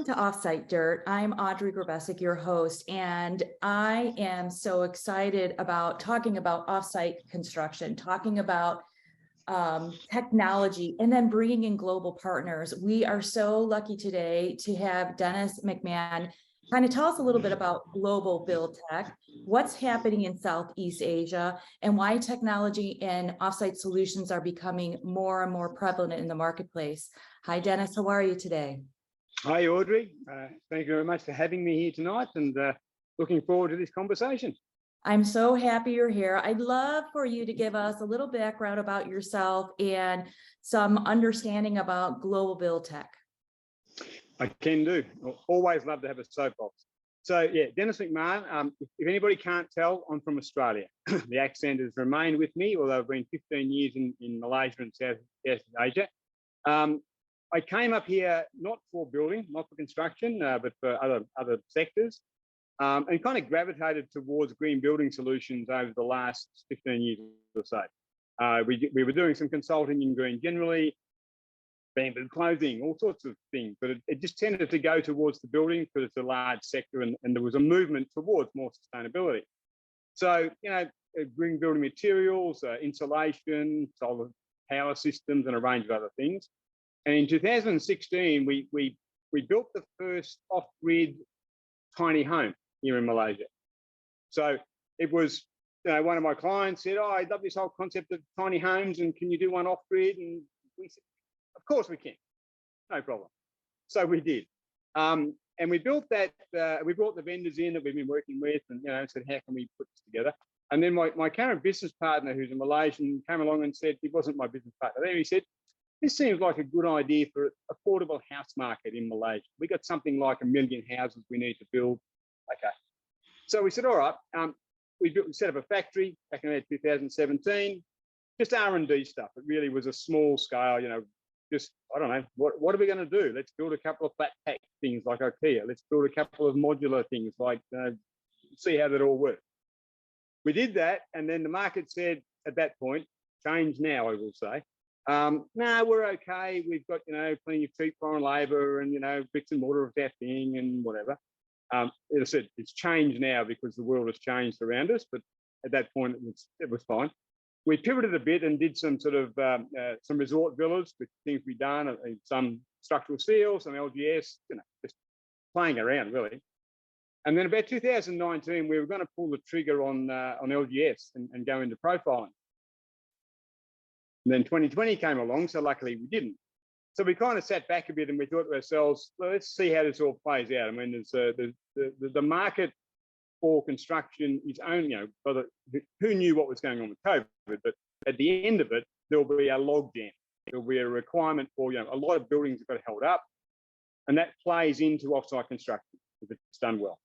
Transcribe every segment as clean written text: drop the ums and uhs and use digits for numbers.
Welcome to Offsite Dirt. I'm Audree Grubesic, your host, and I am so excited about talking about offsite construction, talking about technology, and then bringing in global partners. We are so lucky today to have Dennis McMahon kind of tell us a little bit about global BuildTech, what's happening in Southeast Asia, and why technology and offsite solutions are becoming more and more prevalent in the marketplace. Hi, Dennis. How are you today? Hi, Audrey. Thank you very much for having me here tonight, and looking forward to this conversation. I'm so happy you're here. I'd love for you to give us a little background about yourself and some understanding about global BuildTech. I can do. Always love to have a soapbox. So yeah, Dennis McMahon. If anybody can't tell, I'm from Australia. The accent has remained with me, although I've been 15 years in Malaysia and Southeast Asia. I came up here not for building, not for construction, but for other sectors, and kind of gravitated towards green building solutions over the last 15 years or so. We were doing some consulting in green generally, bamboo clothing, all sorts of things, but it just tended to go towards the building because it's a large sector, and there was a movement towards more sustainability. So, you know, green building materials, insulation, solar power systems, and a range of other things. And in 2016, we built the first off-grid tiny home here in Malaysia. So it was, you know, one of my clients said, "Oh, I love this whole concept of tiny homes, and can you do one off-grid?" And we said, "Of course we can, no problem." So we did, and we built that. We brought the vendors in that we've been working with, and said, "How can we put this together?" And then my current business partner, who's a Malaysian, came along and said, he wasn't my business partner there. He said, "This seems like a good idea for affordable house market in Malaysia. We got something like 1 million houses we need to build." Okay. So we said, all right, we set up a factory back in 2017, just R&D stuff. It really was a small scale, just, I don't know, what are we going to do? Let's build a couple of flat pack things like IKEA. Let's build a couple of modular things like, see how that all works. We did that. And then the market said at that point, change now, I will say, no, we're okay. We've got, plenty of cheap foreign labor and, bricks and mortar of our thing and whatever. As I said, it's changed now because the world has changed around us. But at that point, it was fine. We pivoted a bit and did some sort of some resort villas, with things we've done, some structural steel, some LGS, just playing around really. And then about 2019, we were going to pull the trigger on LGS and go into profiling. And then 2020 came along, so luckily we didn't. So we kind of sat back a bit and we thought to ourselves, well, let's see how this all plays out. I mean, the market for construction is only, who knew what was going on with COVID, but at the end of it, there'll be a log jam. There'll be a requirement for, a lot of buildings have got held up, and that plays into offsite construction if it's done well.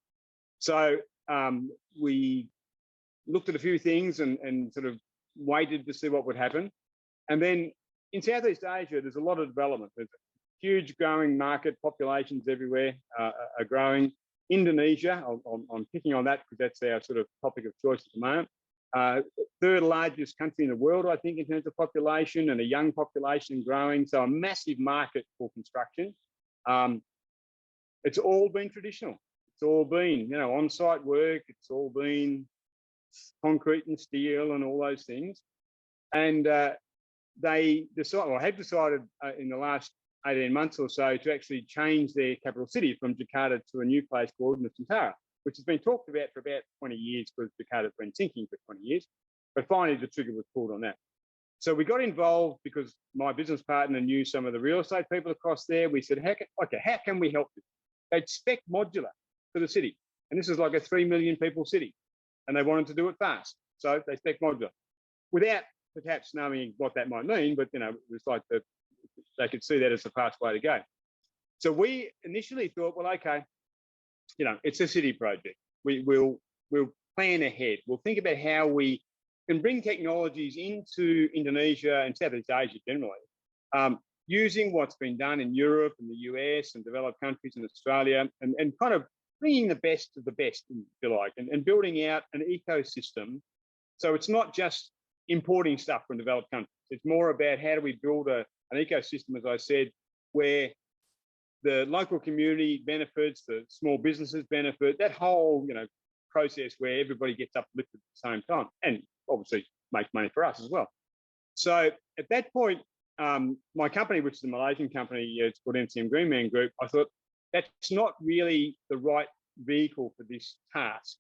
So we looked at a few things and sort of waited to see what would happen. And then in Southeast Asia, there's a lot of development. There's a huge growing market, populations everywhere are growing. Indonesia, I'm picking on that because that's our sort of topic of choice at the moment. Third largest country in the world, I think, in terms of population, and a young population growing. So a massive market for construction. It's all been traditional. It's all been, on-site work. It's all been concrete and steel and all those things. And they have decided in the last 18 months or so to actually change their capital city from Jakarta to a new place called Nusantara, which has been talked about for about 20 years because Jakarta's been sinking for 20 years. But finally, the trigger was pulled on that. So we got involved because my business partner knew some of the real estate people across there. We said, how can we help this? They'd spec modular for the city. And this is like a 3 million people city. And they wanted to do it fast. So they spec modular without perhaps knowing what that might mean, but it was like they could see that as a fast way to go. So we initially thought, well, okay, it's a city project. We'll plan ahead. We'll think about how we can bring technologies into Indonesia and Southeast Asia generally, using what's been done in Europe and the US and developed countries in Australia, and kind of bringing the best of the best, if you like, and building out an ecosystem. So it's not just importing stuff from developed countries. It's more about how do we build an ecosystem, as I said, where the local community benefits, the small businesses benefit, that whole, process where everybody gets uplifted at the same time, and obviously makes money for us as well. So at that point, my company, which is a Malaysian company, it's called MCM GreenMan Group, I thought that's not really the right vehicle for this task.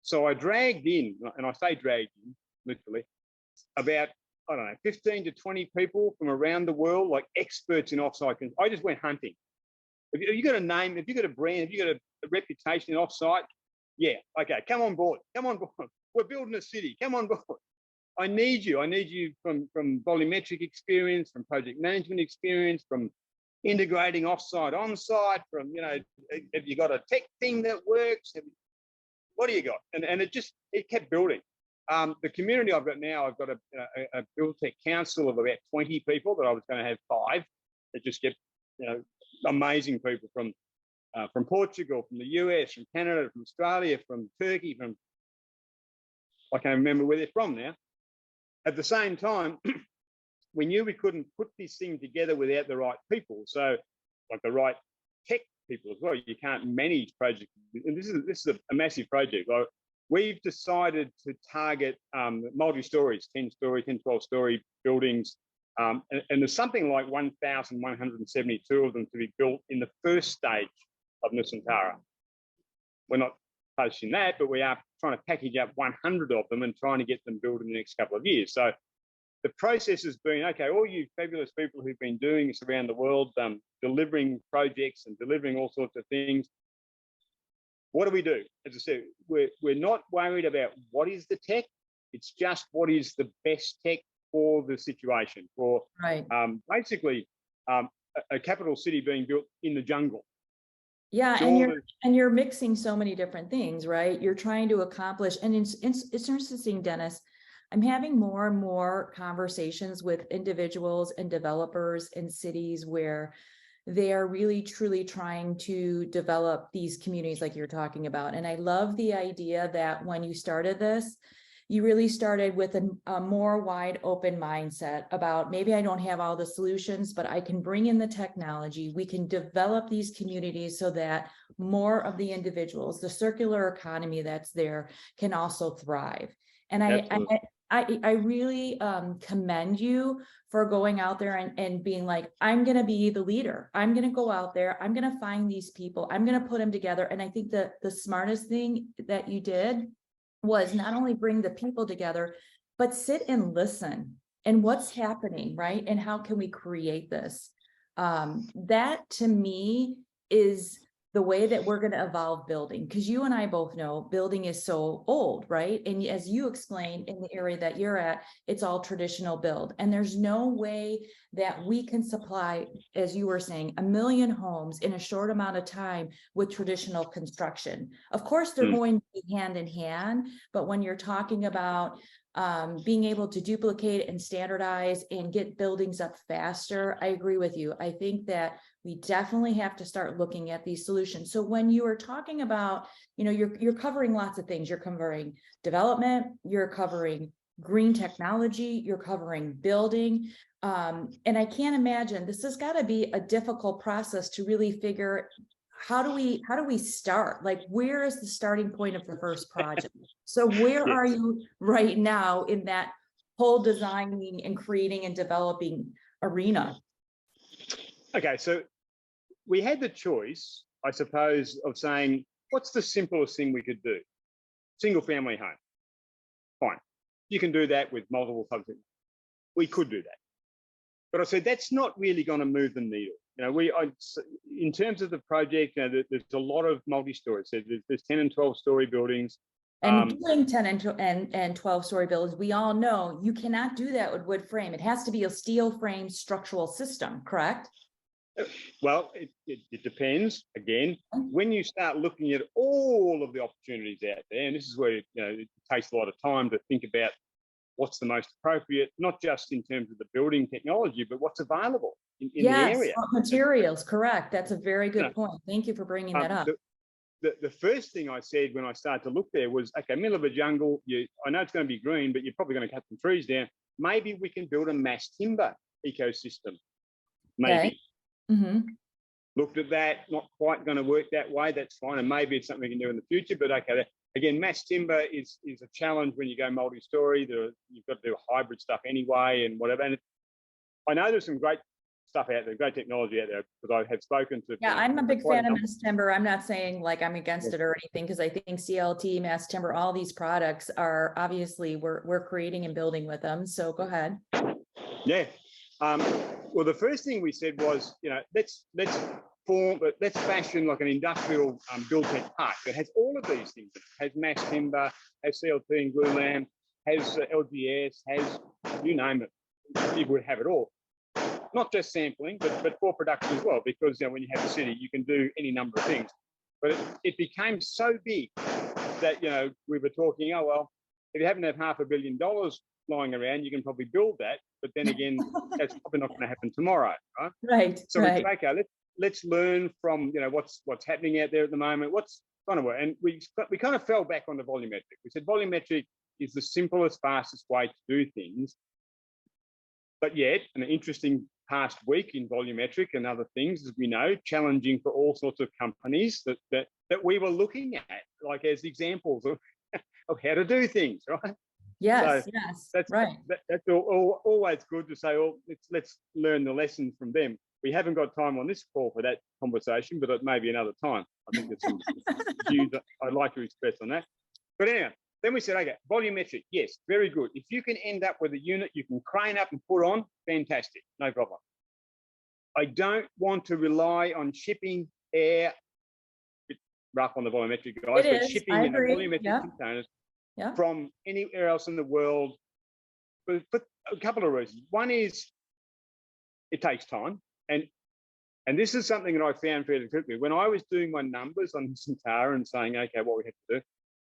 So I dragged in, and I say dragged in, literally, about, 15 to 20 people from around the world, like experts in offsite. I just went hunting. If you got a name, if you got a brand, if you got a reputation in offsite, yeah, okay, come on board. Come on board. We're building a city. Come on board. I need you. I need you from volumetric experience, from project management experience, from integrating offsite, onsite, from, have you got a tech thing that works? What do you got? And it kept building. The community I've got now, I've got a BuildTech council of about 20 people that I was going to have 5 that just get, amazing people from Portugal, from the US, from Canada, from Australia, from Turkey, I can't remember where they're from now. At the same time, we knew we couldn't put this thing together without the right people. So, like the right tech people as well. You can't manage projects. And this is a massive project. Like, we've decided to target multi-stories, 10-story, 10, 12-story buildings. And there's something like 1,172 of them to be built in the first stage of Nusantara. We're not posting that, but we are trying to package up 100 of them and trying to get them built in the next couple of years. So the process has been, okay, all you fabulous people who've been doing this around the world, delivering projects and delivering all sorts of things, what do we do? As I said, we're not worried about what is the tech, it's just what is the best tech for the situation, for basically a capital city being built in the jungle. Yeah, and you're mixing so many different things, right? You're trying to accomplish, and it's interesting, Dennis. I'm having more and more conversations with individuals and developers in cities where they are really truly trying to develop these communities like you're talking about. And I love the idea that when you started this, you really started with a more wide open mindset about, maybe I don't have all the solutions, but I can bring in the technology. We can develop these communities so that more of the individuals, the circular economy that's there, can also thrive. And I really commend you for going out there and being like, I'm going to be the leader. I'm going to go out there. I'm going to find these people. I'm going to put them together. And I think that the smartest thing that you did was not only bring the people together, but sit and listen and what's happening, right? And how can we create this? That to me is the way that we're going to evolve building, because you and I both know building is so old, right? And as you explained, in the area that you're at, it's all traditional build. And there's no way that we can supply, as you were saying, 1 million homes in a short amount of time with traditional construction. Of course, they're going to be hand in hand, but when you're talking about being able to duplicate and standardize and get buildings up faster, I agree with you. I think that we definitely have to start looking at these solutions. So when you are talking about, you're covering lots of things. You're covering development, you're covering green technology, you're covering building. And I can't imagine, this has got to be a difficult process to really figure, how do we start? Like, where is the starting point of the first project? So where are you right now in that whole designing and creating and developing arena? Okay, so we had the choice, I suppose, of saying, what's the simplest thing we could do? Single family home. Fine. You can do that with multiple subjects. We could do that. But I said, that's not really going to move the needle. In terms of the project, there's a lot of multi-story. So there's 10 and 12-story buildings. And doing 10 and 12-story buildings, we all know you cannot do that with wood frame. It has to be a steel frame structural system, correct? Well, it depends. Again, when you start looking at all of the opportunities out there, and this is where it takes a lot of time to think about what's the most appropriate, not just in terms of the building technology, but what's available in the area. Materials, correct. That's a very good point. Thank you for bringing that up. The first thing I said when I started to look there was, okay, middle of a jungle, I know it's going to be green, but you're probably going to cut some trees down. Maybe we can build a mass timber ecosystem. Maybe. Okay. looked at that, not quite going to work that way. That's fine, and maybe it's something we can do in the future. But okay, again, mass timber is a challenge when you go multi-story. You've got to do hybrid stuff anyway, and whatever. And I know there's some great stuff out there, great technology out there, because I have spoken to. Yeah, I'm a big fan of mass timber. I'm not saying like I'm against it or anything, because I think CLT, mass timber, all these products are obviously we're creating and building with them. So go ahead. Yeah. Well, the first thing we said was, let's fashion like an industrial BuildTech park that has all of these things. It has mass timber, has CLT and glue lam, has LGS, has you name it. You would have it all. Not just sampling, but for production as well, because when you have a city, you can do any number of things. But it became so big that we were talking, oh well, if you happen to have $500 million lying around, you can probably build that. But then again, that's probably not going to happen tomorrow, right? Right. So we said, okay, let's learn from what's happening out there at the moment. What's going to work, and we kind of fell back on the volumetric. We said volumetric is the simplest, fastest way to do things. But yet, an interesting past week in volumetric and other things, as we know, challenging for all sorts of companies that we were looking at, like as examples of how to do things, right? Yes, so yes, that's right. That's always good to say, oh, let's learn the lessons from them. We haven't got time on this call for that conversation, but it may be another time. I think there's some views that I'd like to express on that. But anyway, then we said, okay, volumetric, yes, very good. If you can end up with a unit you can crane up and put on, fantastic, no problem. I don't want to rely on shipping air, a bit rough on the volumetric guys, but shipping volumetric containers from anywhere else in the world for a couple of reasons. One is it takes time. And this is something that I found fairly quickly. When I was doing my numbers on Nusantara and saying, okay, what we have to do,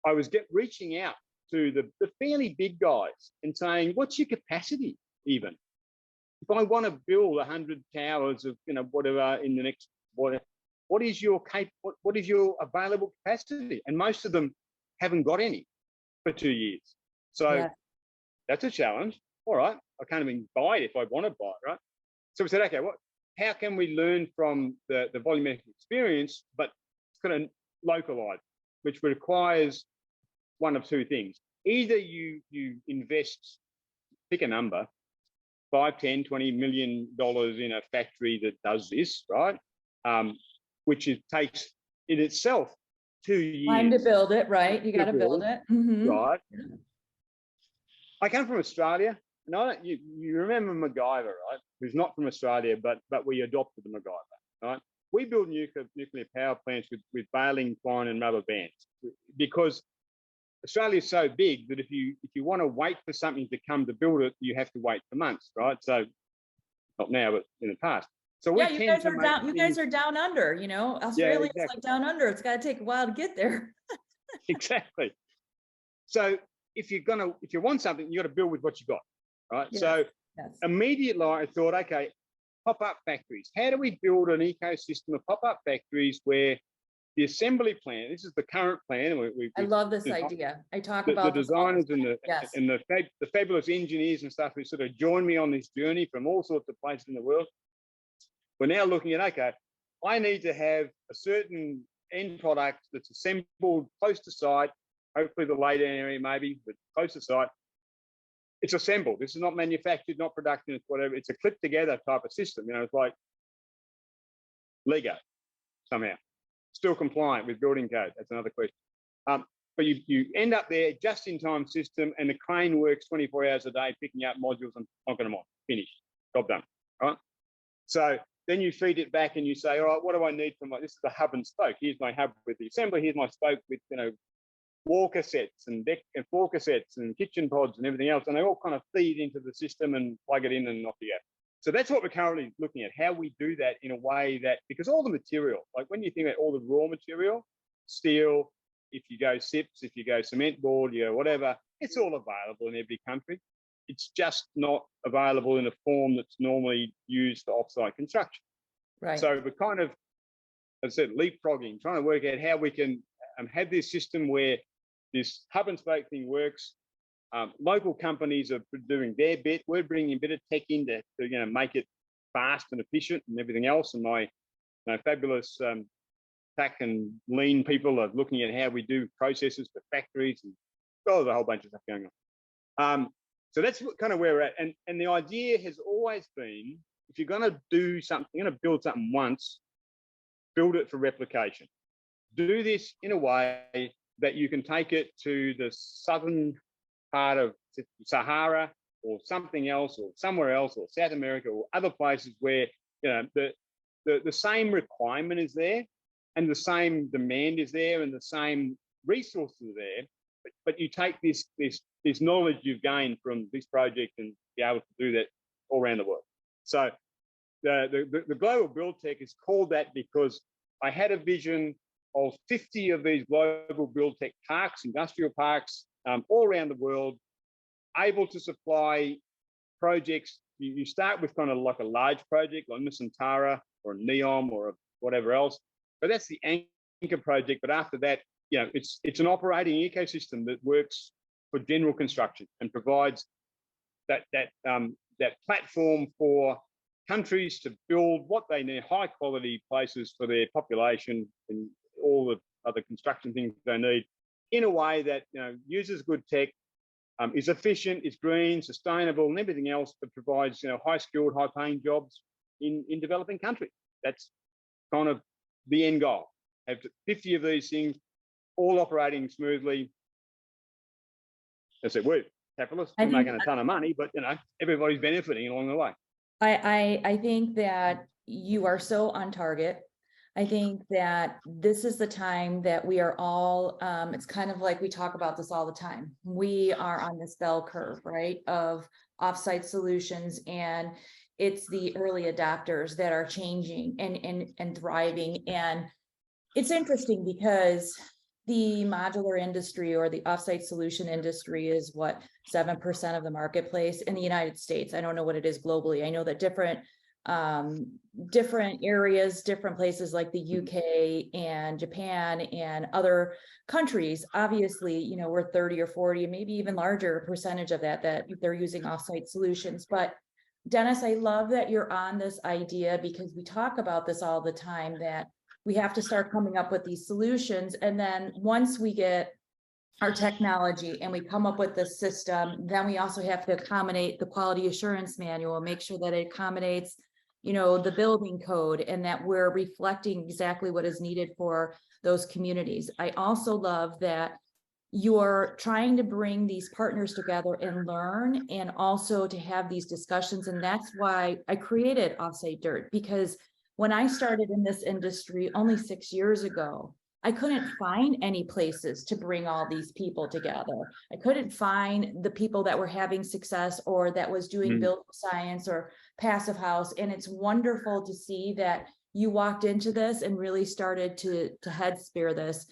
I was reaching out to the fairly big guys and saying, what's your capacity even? If I want to build 100 towers of, whatever in the next, what is your available capacity? And most of them haven't got any for 2 years. So that's a challenge. All right, I can't even buy it if I want to buy it, right? So we said, okay, how can we learn from the volumetric experience, but it's going to localize, which requires one of two things. Either you invest, pick a number, 5, 10, $20 million in a factory that does this, right? Which takes in itself 2 years. Time to build it, right? You got to build it. Mm-hmm. Right. I come from Australia. No, you remember MacGyver, right? Who's not from Australia, but we adopted the MacGyver, right? We build nuclear power plants with baling twine and rubber bands because Australia is so big that if you want to wait for something to come to build it, you have to wait for months, right? So not now, but in the past. So you guys are down under, Australia is like down under. It's got to take a while to get there. Exactly. So if you want something, you got to build with what you got, right? Yes. So immediately I thought, okay, pop-up factories. How do we build an ecosystem of pop-up factories where the assembly plan, this is the current plan. I love this idea. I talk about the designers and the fabulous engineers and stuff who sort of joined me on this journey from all sorts of places in the world. We're now looking at, okay, I need to have a certain end product that's assembled close to site, hopefully the late area maybe, but close to site. It's assembled. This is not manufactured, not production, it's whatever. It's a click together type of system. It's like Lego somehow. Still compliant with building code. That's another question. But you end up there, just-in-time system, and the crane works 24 hours a day, picking up modules and knocking them on. Finished. Job done. Right? So then you feed it back and you say, all right, what do I need from this is the hub and spoke. Here's my hub with the assembly. Here's my spoke with, wall cassettes and deck and floor cassettes and kitchen pods and everything else. And they all kind of feed into the system and plug it in and off you go. So that's what we're currently looking at, how we do that in a way that, because all the material, like when you think about all the raw material, steel, if you go SIPs, if you go cement board, whatever, it's all available in every country. It's just not available in a form that's normally used for offsite construction. Right. So we're kind of, as I said, leapfrogging, trying to work out how we can have this system where this hub and spoke thing works. Local companies are doing their bit. We're bringing a bit of tech in to make it fast and efficient and everything else. And my fabulous tech and lean people are looking at how we do processes for factories, and there's a whole bunch of stuff going on. So that's kind of where we're at. And the idea has always been, if you're going to do something, you're going to build something once, build it for replication. Do this in a way that you can take it to the southern part of Sahara or something else, or somewhere else, or South America, or other places where the same requirement is there, and the same demand is there, and the same resources are there. But you take this knowledge you've gained from this project and be able to do that all around the world. So the Global BuildTech is called that because I had a vision of 50 of these global BuildTech parks, industrial parks, all around the world, able to supply projects. You start with kind of like a large project like Nusantara or NEOM or whatever else, but that's the anchor project. But after that, it's an operating ecosystem that works for general construction and provides that platform for countries to build what they need, high quality places for their population and all the other construction things they need, in a way that uses good tech, is efficient, is green, sustainable, and everything else that provides high skilled, high paying jobs in developing countries. That's kind of the end goal. Have 50 of these things all operating smoothly. As I said, we're capitalists, we're making a ton of money, but everybody's benefiting along the way. I think that you are so on target. I think that this is the time that we are all, it's kind of like we talk about this all the time. We are on this bell curve, right, of offsite solutions, and it's the early adopters that are changing and thriving. And it's interesting because the modular industry or the offsite solution industry is what, 7% of the marketplace in the United States. I don't know what it is globally. I know that different areas, different places like the UK and Japan and other countries, obviously, we're 30 or 40, maybe even larger percentage of that they're using offsite solutions. But Dennis, I love that you're on this idea, because we talk about this all the time, that we have to start coming up with these solutions. And then once we get our technology and we come up with the system, then we also have to accommodate the quality assurance manual, make sure that it accommodates, the building code, and that we're reflecting exactly what is needed for those communities. I also love that you're trying to bring these partners together and learn, and also to have these discussions. And that's why I created Offsite Dirt, because when I started in this industry only 6 years ago, I couldn't find any places to bring all these people together. I couldn't find the people that were having success or that was doing build science or passive house. And it's wonderful to see that you walked into this and really started to head spear this.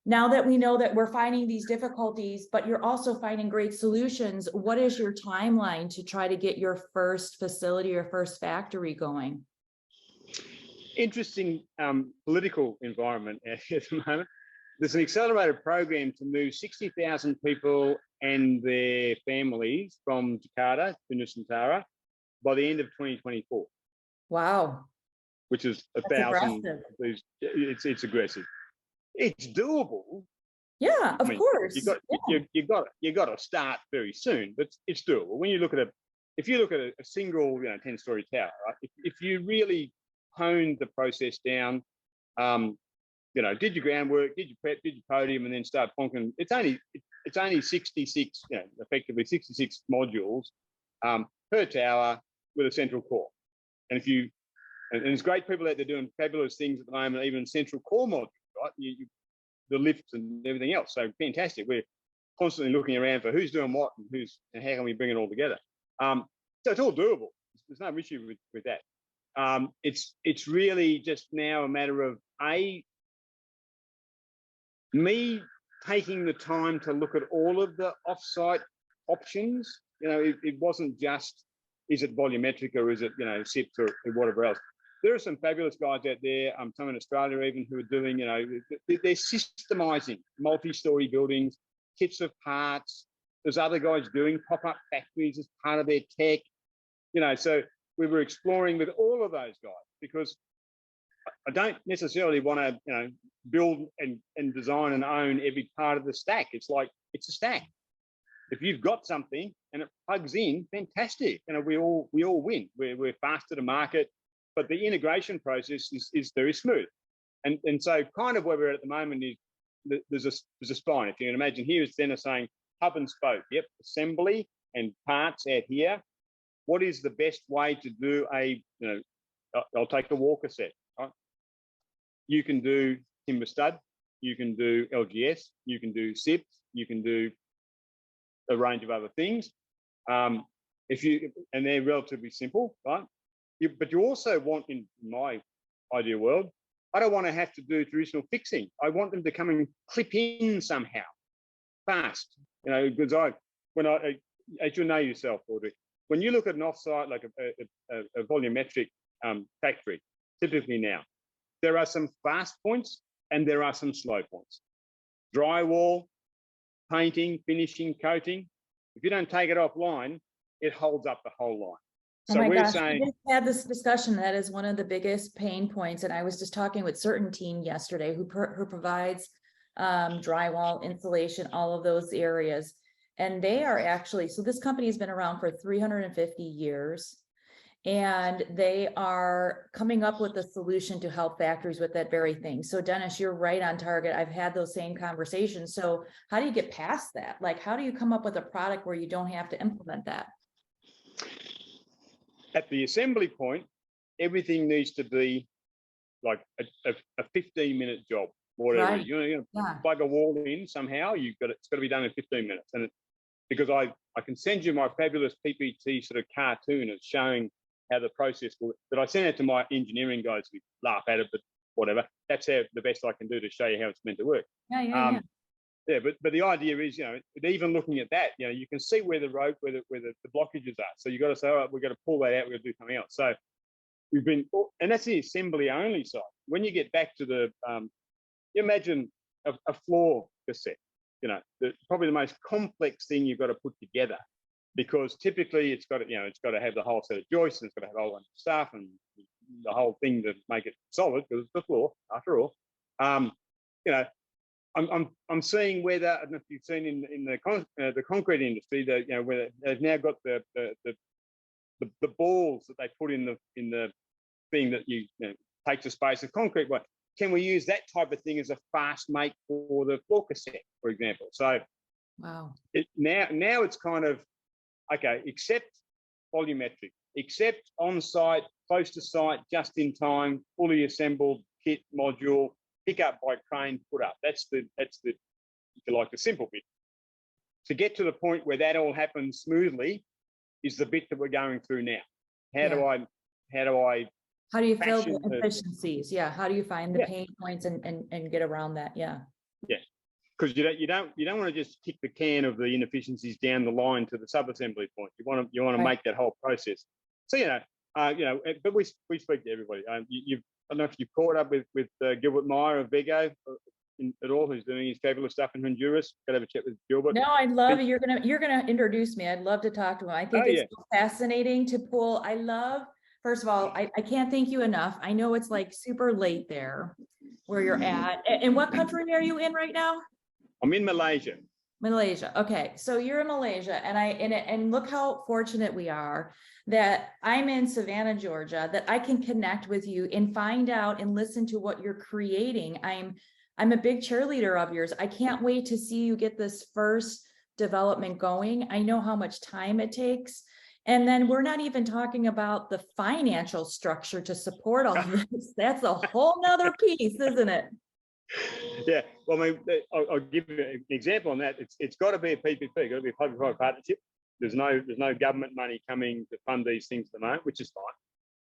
Now that we know that we're finding these difficulties, but you're also finding great solutions, what is your timeline to try to get your first facility or first factory going? Interesting political environment at the moment. There's an accelerated program to move 60,000 people and their families from Jakarta to Nusantara by the end of 2024. Wow. Which is 1,000. It's aggressive. It's doable. Yeah, of course. You got to start very soon, but it's doable. When you look at if you look at a single 10-story tower, right? If you really honed the process down, did your groundwork, did your prep, did your podium, and then start plonking. It's only 66, effectively 66 modules per tower with a central core. And and there's great people out there doing fabulous things at the moment, even central core modules, right? The lifts and everything else. So fantastic. We're constantly looking around for who's doing what and how can we bring it all together. So it's all doable. There's no issue with that. It's really just now a matter of me taking the time to look at all of the offsite options. It wasn't just, is it volumetric or is it SIPs or whatever else. There are some fabulous guys out there, some in Australia even, who are doing, they're systemizing multi-story buildings, kits of parts. There's other guys doing pop-up factories as part of their tech. So we were exploring with all of those guys, because I don't necessarily want to, build and design and own every part of the stack. It's like, it's a stack. If you've got something and it plugs in, fantastic. We all win. We're faster to market, but the integration process is very smooth. And so kind of where we're at the moment is there's a spine. If you can imagine, here is Dennis saying hub and spoke. Yep, assembly and parts out here. What is the best way to do I'll take a walker set, right? You can do timber stud, you can do LGS, you can do SIPs, you can do a range of other things. And they're relatively simple, right? But you also want, in my ideal world, I don't want to have to do traditional fixing. I want them to come and clip in somehow, fast. Because as you know yourself, Audrey, when you look at an offsite like a volumetric factory, typically now, there are some fast points and there are some slow points. Drywall, painting, finishing, coating. If you don't take it offline, it holds up the whole line. So oh my we're gosh, saying, we just had this discussion. That is one of the biggest pain points. And I was just talking with certain team yesterday who provides drywall, insulation, all of those areas. And they are actually, so this company has been around for 350 years. And they are coming up with a solution to help factories with that very thing. So Dennis, you're right on target. I've had those same conversations. So how do you get past that? Like, how do you come up with a product where you don't have to implement that? at the assembly point, everything needs to be like a 15-minute job, whatever. Right. You're gonna plug a wall in somehow. It's got to be done in 15 minutes. And because I can send you my fabulous PPT sort of cartoon of showing how the process will, but I send it to my engineering guys who laugh at it, but whatever. That's the best I can do to show you how it's meant to work. Yeah, but the idea is, even looking at that, you can see where the blockages are. So you've got to say, all right, we've got to pull that out. We've got to do something else. So we've been, and that's the assembly only side. When you get back to the, you imagine a floor cassette, probably the most complex thing you've got to put together, because typically it's got to have the whole set of joists, and it's got to have a whole bunch of stuff and the whole thing to make it solid, because it's the floor after all. I'm seeing whether, I don't know if you've seen in the concrete industry that where they've now got the balls that they put in the thing that takes the space of concrete. Well, can we use that type of thing as a fast make for the floor cassette, for example? So wow, now it's kind of okay, except volumetric, except on site, close to site, just in time, fully assembled kit module. Pick up by crane, put up. That's the if you like, the simple bit. To get to the point where that all happens smoothly is the bit that we're going through now. How do I how do you fill the efficiencies? Yeah, how do you find the pain points and get around that? Yeah, because you don't want to just kick the can of the inefficiencies down the line to the sub-assembly point. You want to make that whole process. So but we speak to everybody. I don't know if you've caught up with Gilbert Meyer of Vigo at all, who's doing his fabulous stuff in Honduras. Got to have a chat with Gilbert. No, I'd love you're gonna introduce me. I'd love to talk to him. I think it's so fascinating to pull. I love, first of all, I can't thank you enough. I know it's like super late there where you're at. And what country are you in right now? I'm in Malaysia. Malaysia. Okay. So you're in Malaysia, and look how fortunate we are that I'm in Savannah, Georgia, that I can connect with you and find out and listen to what you're creating. I'm a big cheerleader of yours. I can't wait to see you get this first development going. I know how much time it takes. And then we're not even talking about the financial structure to support all of this. That's a whole nother piece, isn't it? Yeah, well, I mean, I'll give you an example on that. It's got to be a PPP, got to be a public-private partnership. There's no government money coming to fund these things at the moment, which is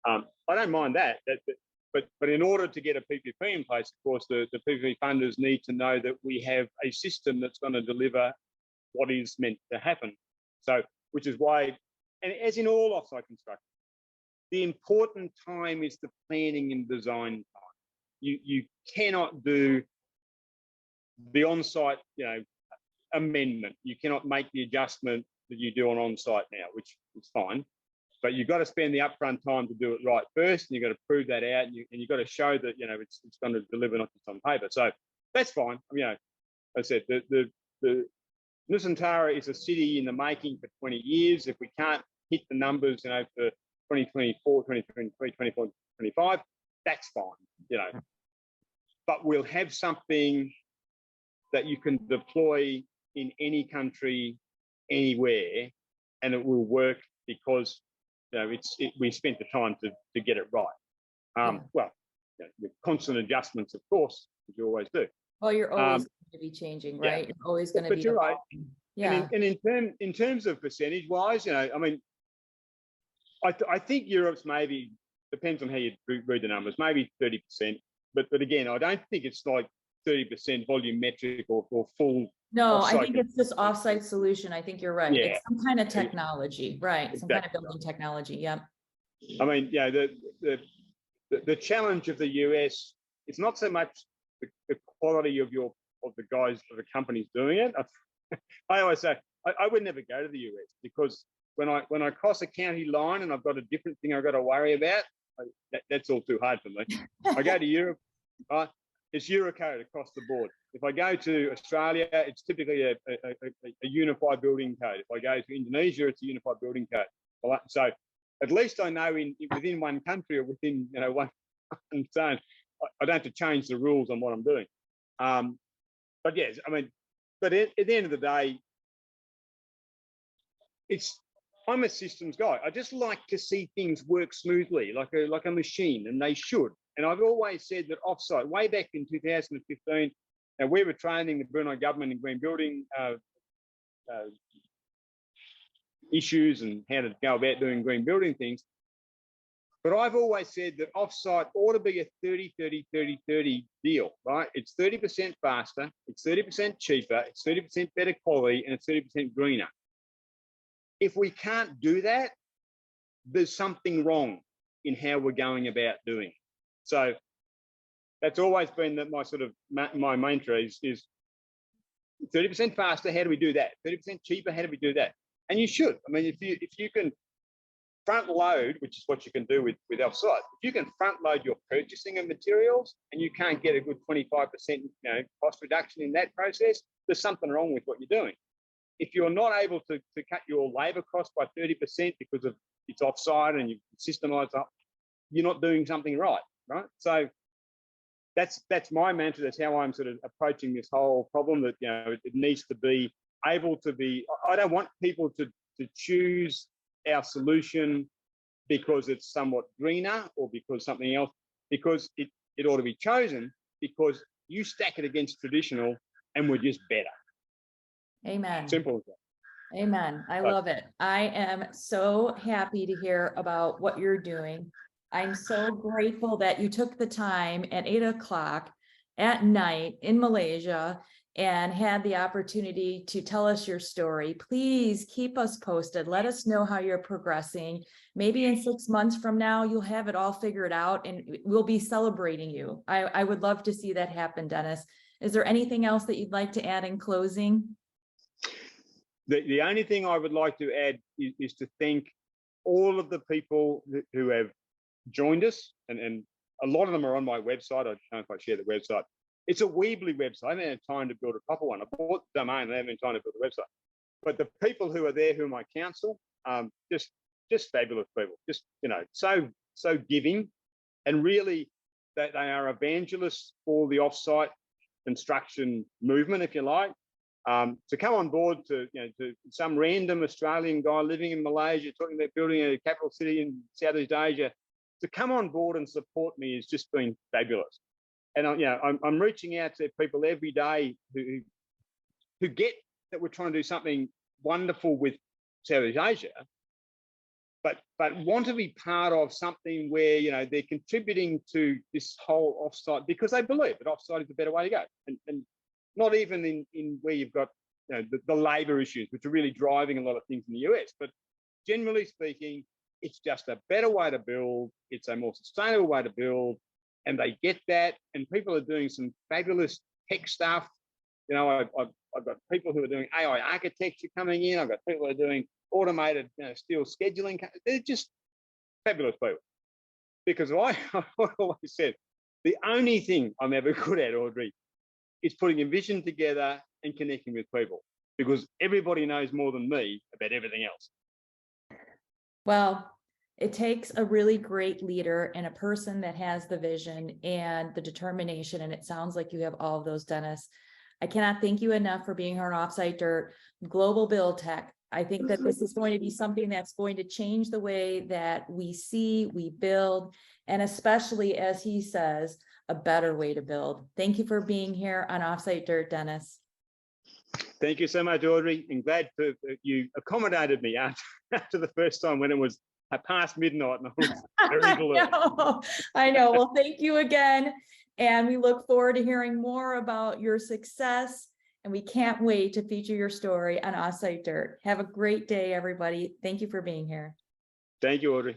fine. I don't mind that, but in order to get a PPP in place, of course, the PPP funders need to know that we have a system that's going to deliver what is meant to happen. So, which is why, and as in all offsite construction, the important time is the planning and design time. You cannot do the on-site, amendment. You cannot make the adjustment that you do on site now, which is fine. but you've got to spend the upfront time to do it right first, and you've got to prove that out, and you've got to show that it's going to deliver, not just on paper. So that's fine. As I said, the Nusantara is a city in the making for 20 years. If we can't hit the numbers, for 2024, 2023, 24, 25, that's fine, But we'll have something that you can deploy in any country, anywhere, and it will work because we spent the time to get it right. Well, with constant adjustments, of course, as you always do. Well, you're always going to be changing, right? You're always going to be. But you're right. Yeah. And in terms of percentage wise, I think Europe's maybe, depends on how you read the numbers, maybe 30%. But again, I don't think it's like 30% volumetric or full. No, I think it's just offsite solution. I think you're right. Yeah. It's some kind of technology, right? Some Exactly. kind of building technology. Yeah. The challenge of the US, it's not so much the quality of the guys, of the companies doing it. I always say I would never go to the US because when I cross a county line and I've got a different thing I've got to worry about, that's all too hard for me. I go to Europe, it's Eurocode across the board. If I go to Australia, it's typically a unified building code. If I go to Indonesia, it's a unified building code. So at least I know within one country or within one zone, I don't have to change the rules on what I'm doing. But yes, but at the end of the day, I'm a systems guy. I just like to see things work smoothly, like a machine, and they should. And I've always said that Offsite, way back in 2015, and we were training the Brunei government in green building issues and how to go about doing green building things. But I've always said that Offsite ought to be a 30-30-30-30 deal, right? It's 30% faster, it's 30% cheaper, it's 30% better quality, and it's 30% greener. If we can't do that, there's something wrong in how we're going about doing it. So that's always been my sort of my mantra is 30% faster. How do we do that? 30% cheaper. How do we do that? And you should. If you can front load, which is what you can do with Offsite, if you can front load your purchasing of materials and you can't get a good 25% cost reduction in that process, there's something wrong with what you're doing. If you're not able to cut your labour cost by 30% because of it's offsite and you've systemized up, you're not doing something right? So that's my mantra. That's how I'm sort of approaching this whole problem. That it needs to be able to be. I don't want people to choose our solution because it's somewhat greener or because something else. Because it ought to be chosen because you stack it against traditional and we're just better. Amen. Simple as that. Amen. I love it. I am so happy to hear about what you're doing. I'm so grateful that you took the time at 8 o'clock at night in Malaysia and had the opportunity to tell us your story. Please keep us posted. Let us know how you're progressing. Maybe in 6 months from now, you'll have it all figured out and we'll be celebrating you. I would love to see that happen, Dennis. Is there anything else that you'd like to add in closing? The only thing I would like to add is to thank all of the people who have joined us, and a lot of them are on my website. I don't know if I share the website. It's a Weebly website. I haven't had time to build a proper one. I bought the domain, I haven't had time to build a website. But the people who are there, who are my counsel, just fabulous people. Just so giving, and really that they are evangelists for the offsite construction movement, if you like. To come on board to some random Australian guy living in Malaysia talking about building a capital city in Southeast Asia, to come on board and support me has just been fabulous. And I'm reaching out to people every day who get that we're trying to do something wonderful with Southeast Asia, but want to be part of something where they're contributing to this whole offsite because they believe that offsite is a better way to go, and not even in where you've got the labour issues, which are really driving a lot of things in the US, but generally speaking, it's just a better way to build. It's a more sustainable way to build, and they get that. And people are doing some fabulous tech stuff. I've got people who are doing AI architecture coming in. I've got people who are doing automated steel scheduling. They're just fabulous people. Because I always said, the only thing I'm ever good at, Audrey, is putting a vision together and connecting with people, because everybody knows more than me about everything else. Well, it takes a really great leader and a person that has the vision and the determination. And it sounds like you have all of those, Dennis. I cannot thank you enough for being here on Offsite Dirt, Global BuildTech. I think that this is going to be something that's going to change the way that we see, we build, and especially, as he says, a better way to build. Thank you for being here on Offsite Dirt, Dennis. Thank you so much, Audrey, and glad that you accommodated me after the first time when it was past midnight and I was very blue. I know. Well, thank you again. And we look forward to hearing more about your success. And we can't wait to feature your story on Offsite Dirt. Have a great day, everybody. Thank you for being here. Thank you, Audrey.